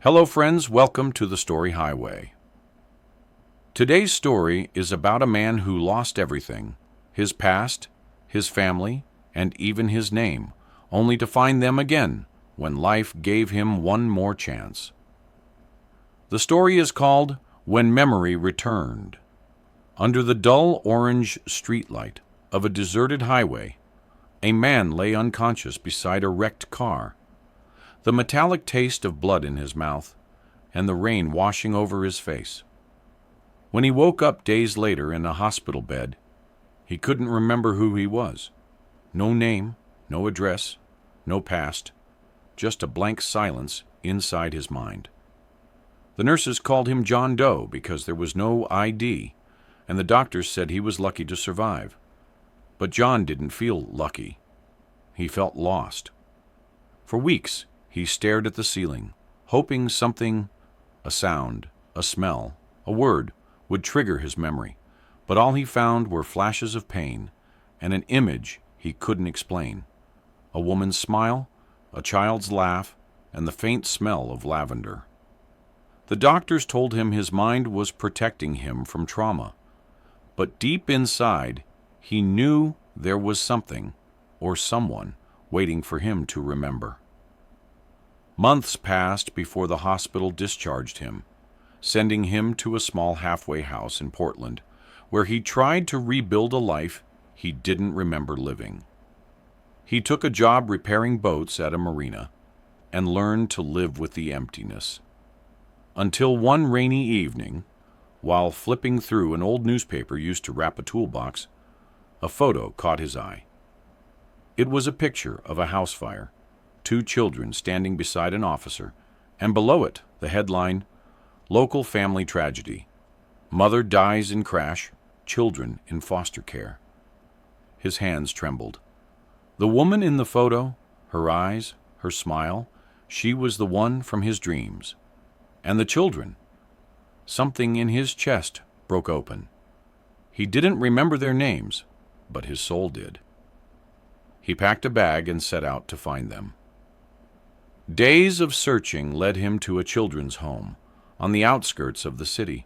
Hello friends, welcome to the Story Highway. Today's story is about a man who lost everything, his past, his family, and even his name, only to find them again when life gave him one more chance. The story is called When Memory Returned. Under the dull orange streetlight of a deserted highway, a man lay unconscious beside a wrecked car. The metallic taste of blood in his mouth, and the rain washing over his face. When he woke up days later in a hospital bed, he couldn't remember who he was. No name, no address, no past, just a blank silence inside his mind. The nurses called him John Doe because there was no ID, and the doctors said he was lucky to survive. But John didn't feel lucky. He felt lost. For weeks, he stared at the ceiling, hoping something, a sound, a smell, a word, would trigger his memory. But all he found were flashes of pain and an image he couldn't explain. A woman's smile, a child's laugh, and the faint smell of lavender. The doctors told him his mind was protecting him from trauma. But deep inside, he knew there was something, or someone, waiting for him to remember. Months passed before the hospital discharged him, sending him to a small halfway house in Portland, where he tried to rebuild a life he didn't remember living. He took a job repairing boats at a marina and learned to live with the emptiness. Until one rainy evening, while flipping through an old newspaper used to wrap a toolbox, a photo caught his eye. It was a picture of a house fire, 2 children standing beside an officer, and below it, the headline, Local Family Tragedy. Mother dies in crash, children in foster care. His hands trembled. The woman in the photo, her eyes, her smile, she was the one from his dreams. And the children. Something in his chest broke open. He didn't remember their names, but his soul did. He packed a bag and set out to find them. Days of searching led him to a children's home on the outskirts of the city.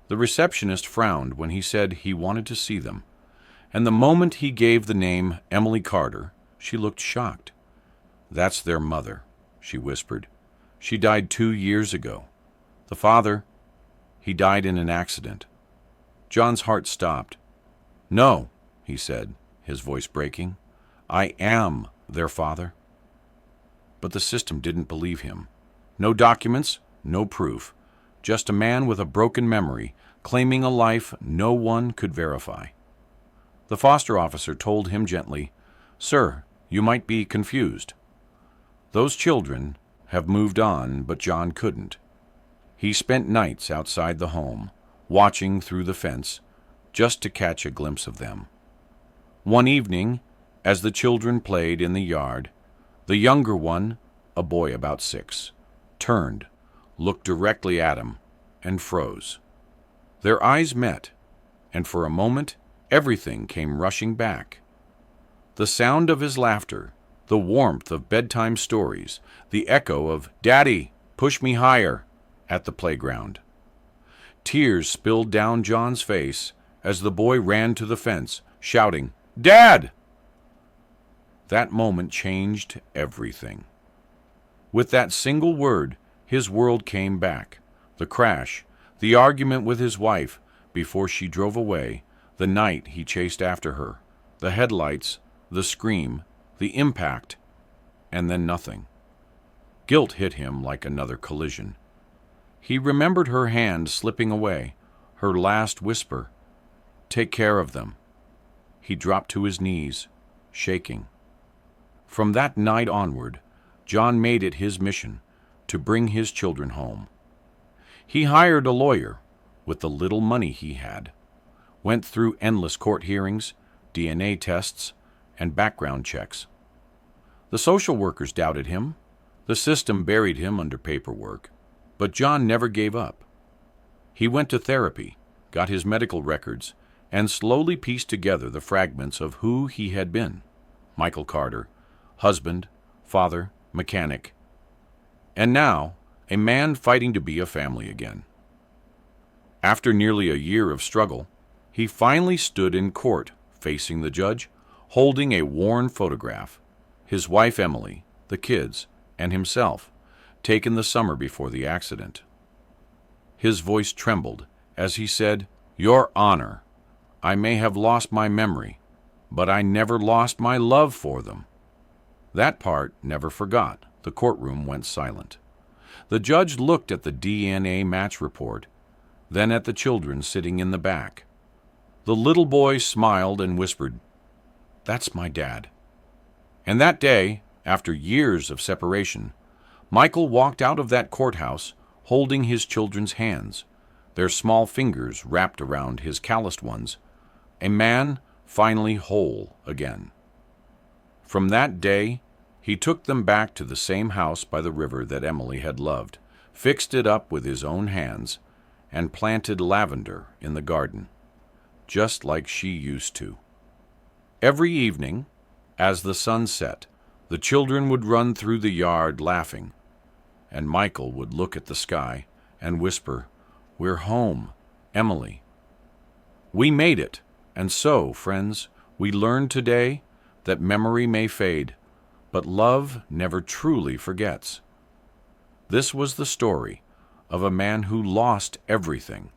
The receptionist frowned when he said he wanted to see them, and the moment he gave the name Emily Carter, she looked shocked. "That's their mother," she whispered. "She died 2 years ago. The father, he died in an accident." John's heart stopped. "No," he said, his voice breaking. "I am their father." But the system didn't believe him. No documents, no proof, just a man with a broken memory claiming a life no one could verify. The foster officer told him gently, "Sir, you might be confused. Those children have moved on, but John couldn't." He spent nights outside the home, watching through the fence, just to catch a glimpse of them. One evening, as the children played in the yard, the younger one, a boy about 6, turned, looked directly at him, and froze. Their eyes met, and for a moment everything came rushing back. The sound of his laughter, the warmth of bedtime stories, the echo of "Daddy, push me higher" at the playground. Tears spilled down John's face as the boy ran to the fence, shouting, "Dad!" That moment changed everything. With that single word, his world came back. The crash, the argument with his wife before she drove away, the night he chased after her, the headlights, the scream, the impact, and then nothing. Guilt hit him like another collision. He remembered her hand slipping away, her last whisper, "Take care of them." He dropped to his knees, shaking. From that night onward, John made it his mission to bring his children home. He hired a lawyer with the little money he had, went through endless court hearings, DNA tests, and background checks. The social workers doubted him. The system buried him under paperwork. But John never gave up. He went to therapy, got his medical records, and slowly pieced together the fragments of who he had been. Michael Carter, husband, father, mechanic. And now, a man fighting to be a family again. After nearly a year of struggle, he finally stood in court, facing the judge, holding a worn photograph, his wife Emily, the kids, and himself, taken the summer before the accident. His voice trembled as he said, "Your Honor, I may have lost my memory, but I never lost my love for them." That part never forgot. The courtroom went silent. The judge looked at the DNA match report, then at the children sitting in the back. The little boy smiled and whispered, "That's my dad." And that day, after years of separation, Michael walked out of that courthouse holding his children's hands, their small fingers wrapped around his calloused ones, a man finally whole again. From that day, he took them back to the same house by the river that Emily had loved, fixed it up with his own hands, and planted lavender in the garden, just like she used to. Every evening, as the sun set, the children would run through the yard laughing, and Michael would look at the sky and whisper, "We're home, Emily." We made it, and so, friends, we learned today that memory may fade, but love never truly forgets. This was the story of a man who lost everything